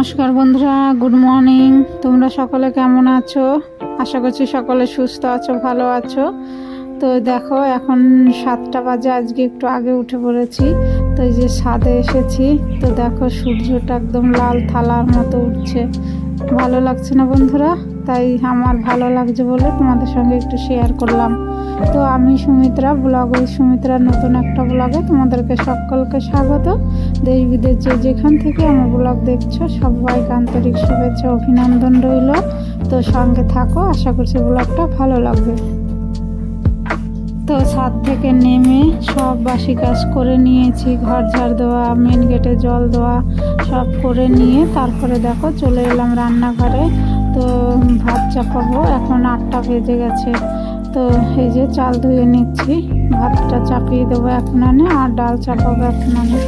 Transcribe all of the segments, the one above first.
নমস্কার বন্ধুরা, good morning. তোমরা সকলে কেমন আছো? আশা করছি সকলে সুস্থ আছো, ভালো আছো। তো দেখো এখন 7টা বাজে, আজকে একটু আগে উঠে পড়েছি। তো এই যে ছাদে এসেছি, তো দেখো সূর্যটা একদম লাল থালার মতো উঠছে। ভালো লাগছে না বন্ধুরা? তাই আমার ভালো লাগছে বলে তোমাদের সঙ্গে একটু শেয়ার করলাম। তো আমি সুমিত্রা, ব্লগ ওই সুমিত্রার নতুন একটা ব্লগে তোমাদেরকে সকলকে স্বাগত। দেশ বিদেশ যেখান থেকে আমার ব্লগ দেখছো সবাইকে আন্তরিক শুভেচ্ছা অভিনন্দন রইল। তো সঙ্গে থাকো, আশা করছি ব্লগটা ভালো লাগবে। তো ছাদ থেকে নেমে সব বাসি কাজ করে নিয়েছি, ঘর ঝাড় দেওয়া, মেন গেটে জল দেওয়া সব করে নিয়ে তারপরে দেখো চলে এলাম রান্নাঘরে। তো ভাত চাপাবো, এখন 8টা বেজে গেছে। তো এই যে চাল ধুয়ে নিচ্ছি, ভাতটা চাপিয়ে দেবো এখন আনে, আর ডাল চাপাবো এখন আনে।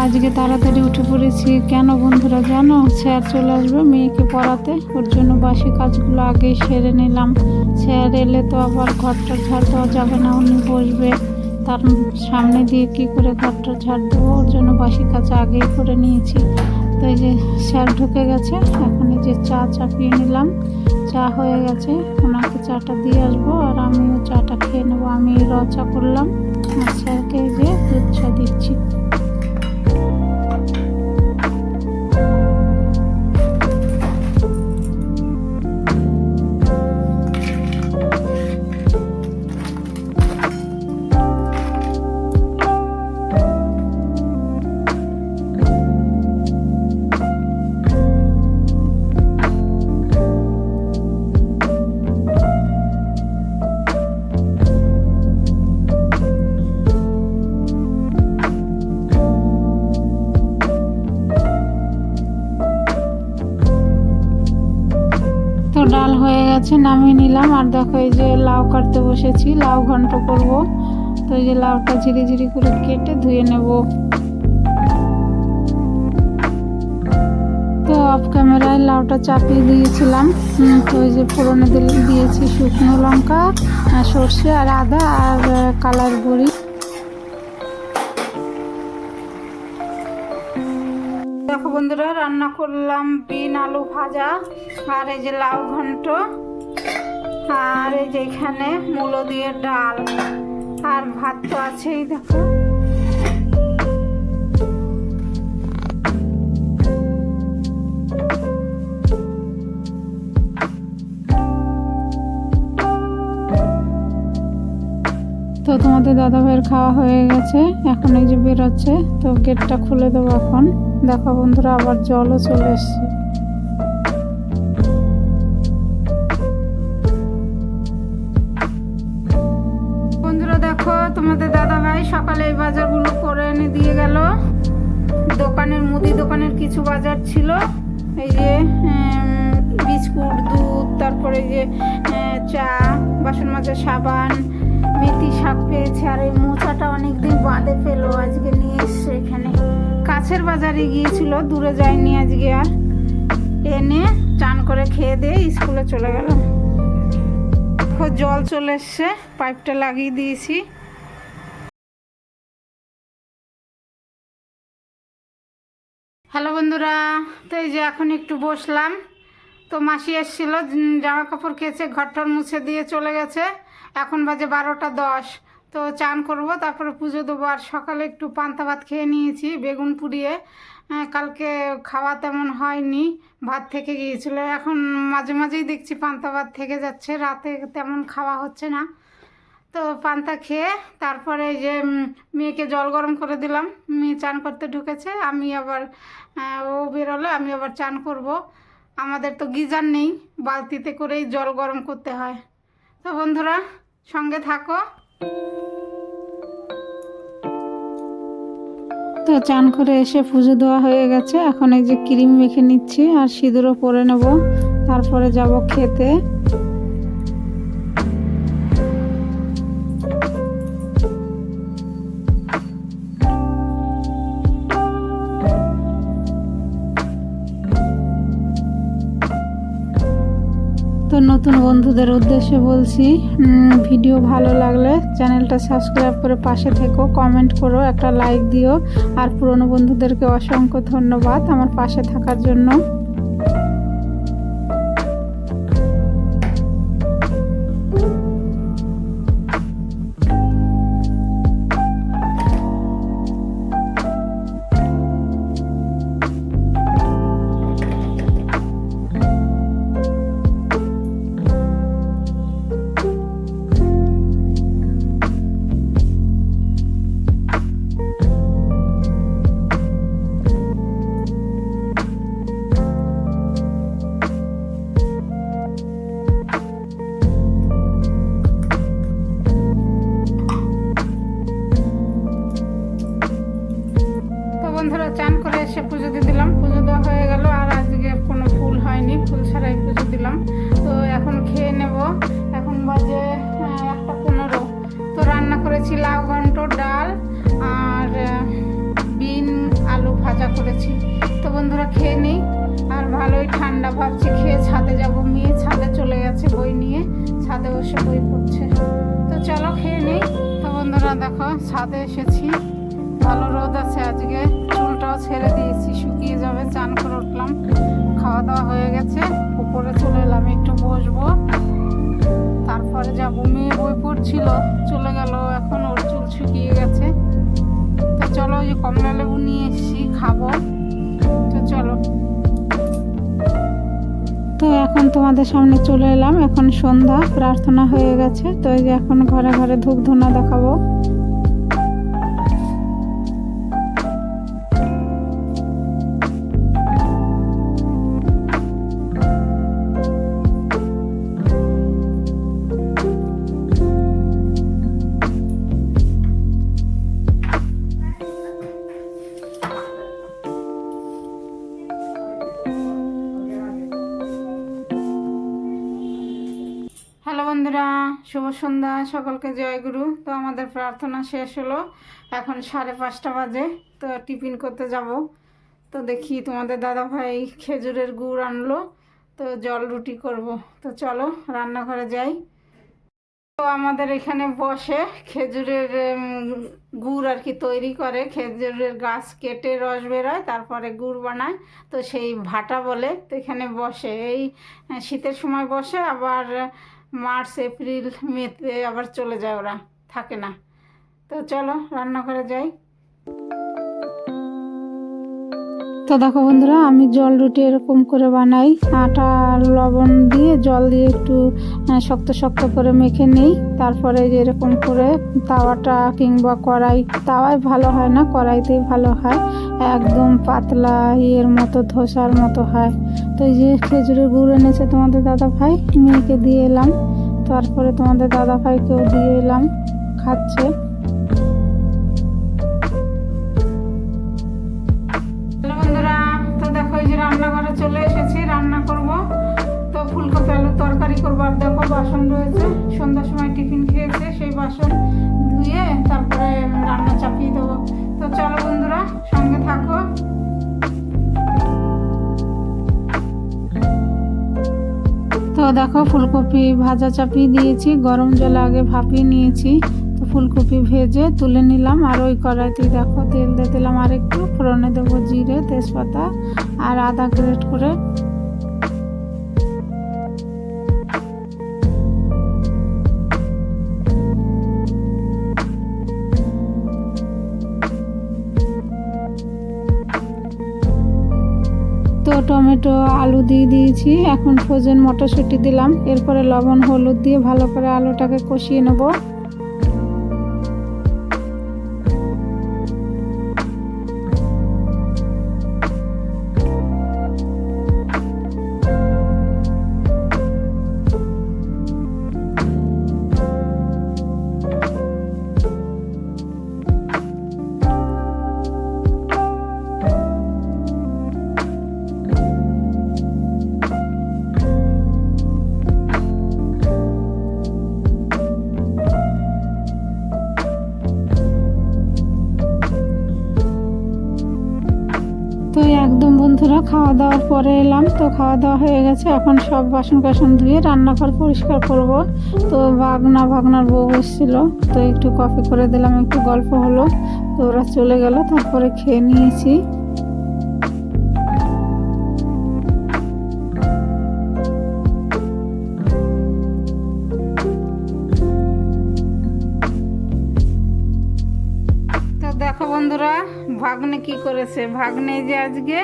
আজকে তাড়াতাড়ি উঠে পড়েছি কেন বন্ধুরা জানো? স্যার চলে আসবে মেয়েকে পড়াতে, ওর জন্য বাসি কাজগুলো আগেই সেরে নিলাম। স্যার এলে তো আবার ঘরটা ঝাড় দেওয়া যাবে না, উনি বসবে, তার সামনে দিয়ে কি করে ঘরটা ঝাড় দেবো, ওর জন্য বাসি কাজ আগেই করে নিয়েছি। তো এই যে স্যার ঢুকে গেছে, এখন এই যে চা চাপিয়ে নিলাম, চা হয়ে গেছে, ওনাকে চাটা দিয়ে আসবো আর আমিও চাটা খেয়ে নেবো। আমি র চা করলাম আর স্যারকে এই যে দুধ চা দিচ্ছি। তো ডাল হয়ে গেছে, নামিয়ে নিলাম। আর দেখো এই যে লাউ কাটতে বসেছি, লাউ ঘন্ট করব। তো এই যে লাউটা ঝিরি ঝিরি করে কেটে ধুয়ে নেব। তো অফ ক্যামেরায় লাউটা চাপিয়ে দিয়েছিলাম। তো এই যে ফোড়নে দিয়েছি শুকনো লঙ্কা, সর্ষে আর আদা আর কালার বড়ি। দেখো বন্ধুরা, রান্না করলাম বিন আলু ভাজা আর এই যে লাউ ঘন্ট, আর এই যে এখানে মূলো দিয়ে ডাল, আর ভাত তো আছেই। দেখো তো তোমাদের দাদা ভাইয়ের খাওয়া হয়ে গেছে, এখন এই যে বেরোচ্ছে, তো গেটটা খুলে দেবো এখন। দেখো বন্ধুরা, আবার জলও চলে এসছে। বন্ধুরা দেখো, তোমাদের দাদা ভাই সকালে এই বাজারগুলো করে এনে দিয়ে গেল। দোকানের মুদি দোকানের কিছু বাজার ছিল, এই যে বিস্কুট, দুধ, তারপরে যে চা, বাসন মাজার সাবান, মেথি শাক পেয়েছে, আর এই মোচাটা অনেকদিন বাদে পেলো, আজকে নিয়ে এসছে। এখানে কাছের বাজারে গিয়েছিল, দূরে যায়নি আজকে। আর এনে চান করে খেয়ে দিয়ে স্কুলে চলে গেল। জল চলে এসছে, পাইপটা লাগিয়ে দিয়েছি। হ্যালো বন্ধুরা, তো এই যে এখন একটু বসলাম। তো মাসি এসেছিলো, জামা কাপড় কেচে ঘরটার মুছে দিয়ে চলে গেছে। এখন বাজে 12টা 10। তো চান করব, তারপরে পুজো দেবো। আর সকালে একটু পান্তা ভাত খেয়ে নিয়েছি বেগুন পুড়িয়ে। কালকে খাওয়া তেমন হয়নি, ভাত থেকে গিয়েছিল। এখন মাঝে মাঝেই দেখছি পান্তা ভাত থেকে যাচ্ছে, রাতে তেমন খাওয়া হচ্ছে না। তো পান্তা খেয়ে তারপরে এই যে মেয়েকে জল গরম করে দিলাম, মেয়ে চান করতে ঢুকেছে। আমি আবার ও বেরোলে আমি আবার চান করব। আমাদের তো গিজার নেই, বালতিতে করেই জল গরম করতে হয়। তো বন্ধুরা সঙ্গে থাকো। তো চান করে এসে পুজো দেওয়া হয়ে গেছে, এখন এই যে ক্রিম মেখে নিচ্ছি আর সিঁদুরও পরে নেব, তারপরে যাব খেতে। তো নতুন বন্ধুদের উদ্দেশ্যে বলছি, ভিডিও ভালো লাগলে চ্যানেলটা সাবস্ক্রাইব করে পাশে থেকো, কমেন্ট করো, একটা লাইক দিও। আর পুরনো বন্ধুদেরকে অসংখ্য ধন্যবাদ আমার পাশে থাকার জন্য। বন্ধুরা চান করে এসে পুজো দিয়ে দিলাম, পুজো দেওয়া হয়ে গেল। আর আজকে কোনো ফুল হয়নি, ফুল ছাড়াই পুজো দিলাম। তো এখন খেয়ে নেব। এখন বাজে 1:15। তো রান্না করেছি লাউ ঘন্ট, ডাল আর বিন আলু ভাজা করেছি। তো বন্ধুরা খেয়ে নিই। আর ভালোই ঠান্ডা, ভাবছি খেয়ে ছাদে যাব। মেয়ে ছাদে চলে গেছে বই নিয়ে, ছাদে বসে বই পড়ছে। তো চলো খেয়ে নিই। তো বন্ধুরা দেখো ছাদে এসেছি, ভালো রোদ আছে আজকে। চুলটাও ছেড়ে দিয়েছি, শুকিয়ে যাবে। চান করে উঠলাম, খাওয়া দাওয়া হয়ে গেছে, উপরে চলে এলাম, একটু বসবো, তারপরে যাবো। মেয়ে বই পড়ছিল, চলে গেল, এখন ওর চুল শুকিয়ে গেছে। তো চলো, ওই যে কমলা লেবু নিয়ে এসেছি, খাবো। তো চলো। তো এখন তোমাদের সামনে চলে এলাম। এখন সন্ধ্যা, প্রার্থনা হয়ে গেছে। তো এই যে এখন ঘরে ঘরে ধূপ ধুনা দেখাবো। হ্যালো বন্ধুরা, শুভ সন্ধ্যা, সকলকে জয়গুরু। তো আমাদের প্রার্থনা শেষ হলো, এখন 5:30 বাজে। তো টিফিন করতে যাব। তো দেখি তোমাদের দাদাভাই খেজুরের গুড় আনলো, তো জল রুটি করব। তো চলো রান্নাঘরে যাই। তো আমাদের এখানে বসে খেজুরের গুড় আর কি তৈরি করে। খেজুরের গাছ কেটে রস বেরোয়, তারপরে গুড় বানায়। তো সেই ভাটা বলে। তো এখানে বসে এই শীতের সময় বসে, আবার মার্চ এপ্রিল মেতে আবার চলে যায়, ওরা থাকে না। তো চলো রান্নাঘরে যাই। তো দেখো বন্ধুরা, আমি জল রুটি এরকম করে বানাই। আটা লবণ দিয়ে জল দিয়ে একটু শক্ত শক্ত করে মেখে নিই। তারপরে এরকম করে তাওয়াটা কিংবা কড়াই, তাওয়ায় ভালো হয় না, কড়াইতেই ভালো হয়। একদম পাতলা ইয়ের মতো, ধোসার মতো হয়। তো এই যে খেজুরের গুড় এনেছে তোমাদের দাদা ভাই, মেয়েকে দিয়ে এলাম। তারপরে তোমাদের দাদা ভাইকেও দিয়ে এলাম, খাচ্ছে। রান্নাঘরে চলে এসেছি, রান্না করব। তো ফুলকপি আলুর তরকারি করবো। আর দেখো বাসন রয়েছে, সন্ধ্যার সময় টিফিন খেয়েছে, সেই বাসন ধুয়ে তারপরে রান্না চাপিয়ে দেবো। তো চলো বন্ধুরা, সঙ্গে থাকো। তো দেখো ফুলকপি ভাজা চাপিয়ে দিয়েছি, গরম জলে আগে ভাপিয়ে নিয়েছি। তো ফুলকপি ভেজে তুলে নিলাম। আর ওই কড়াইতেই দেখো তেল দিয়ে দিলাম, আর একটু ফোড়নে দেবো জিরে, তেজপাতা আর আদা গ্রেট করে। তো টমেটো আলু দিয়ে দিয়েছি, এখন ফ্রোজেন মটরশুঁটি দিলাম। এরপরে লবণ হলুদ দিয়ে ভালো করে আলুটাকে কষিয়ে নেব। বন্ধুরা, খাওয়া দাওয়ার পরে এলাম। তো খাওয়া দাওয়া হয়ে গেছে, এখন সব বাসন কাসন ধুয়ে রান্নাঘর পরিষ্কার করব। তো ভাগনার বউ এসেছিল, তো একটু কফি করে দিলাম, একটু গল্প হলো। তো ওরা চলে গেল, তারপরে খেয়ে নিয়েছি। দেখো বন্ধুরা, ভাগ্নে কি করেছে। ভাগ্নে যে আজকে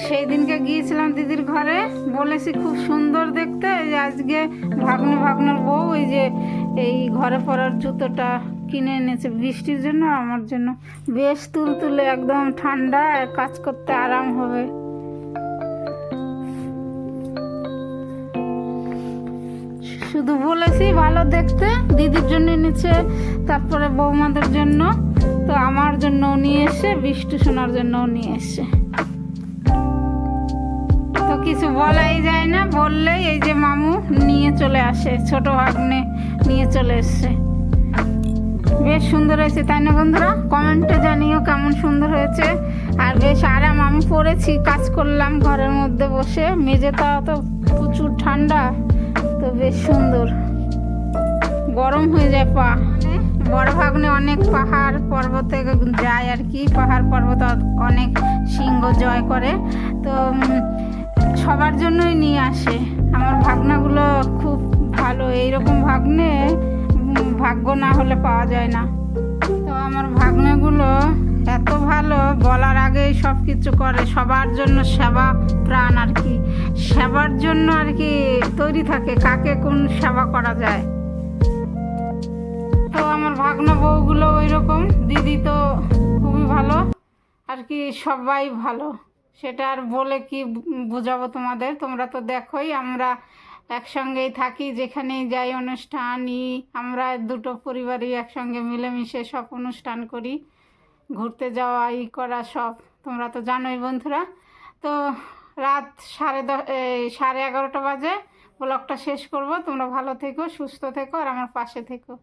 সেই দিনকে গিয়েছিলাম দিদির ঘরে, বলেছি খুব সুন্দর দেখতে, যে আজকে ভাগ্নার বউ এই যে এই ঘরে পরার জুতোটা কিনে এনেছে বৃষ্টির জন্য, আমার জন্য। বেশ তুলতুলে, একদম ঠান্ডা, কাজ করতে আরাম হবে। শুধু বলেছি ভালো দেখতে, দিদির জন্য এনেছে, তারপরে বৌমাদের জন্য, তো আমার জন্যও নিয়ে এসে, বৃষ্টি শোনার জন্যও নিয়ে এসে। তো কিছু বলাই যায় না, বললেই এই যে মামু নিয়ে চলে আসে, ছোট ভাগ্নে নিয়ে চলে এসছে। বেশ সুন্দর হয়েছে, তাই না বন্ধুরা? কমেন্টে জানিও কেমন সুন্দর হয়েছে। আর বেশ আরাম, আমি পরেছি, কাজ করলাম ঘরের মধ্যে বসে, মেঝেটা তো প্রচুর ঠান্ডা, তো বেশ সুন্দর, গরম হয়ে যায় পা। বড় ভাগ্নে অনেক পাহাড় পর্বতে যায় আর কি, পাহাড় পর্বত অনেক সিংহ জয় করে, তো সবার জন্যই নিয়ে আসে। আমার ভাগনাগুলো খুব ভালো, এইরকম ভাগ্নে ভাগ্য না হলে পাওয়া যায় না। তো আমার ভাগ্নেগুলো এত ভালো, বলার আগেই সব কিছু করে, সবার জন্য সেবা প্রাণ আর কি, সেবার জন্য আর কি তৈরি থাকে, কাকে কোন সেবা করা যায়। তো আমার ভাগ্না বউগুলো ওই রকম, দিদি তো খুবই ভালো আর কি, সবাই ভালো, সেটা আর বলে কি বোঝাবো তোমাদের। তোমরা তো দেখোই, আমরা একসঙ্গেই থাকি, যেখানেই যাই অনুষ্ঠানই, আমরা দুটো পরিবারই একসঙ্গে মিলেমিশে সব অনুষ্ঠান করি, ঘুরতে যাওয়া ই করা সব, তোমরা তো জানোই বন্ধুরা। তো রাত 11:30 বাজে, ব্লগটা শেষ করব। তোমরা ভালো থেকো, সুস্থ থেকো, আর আমার পাশে থেকো।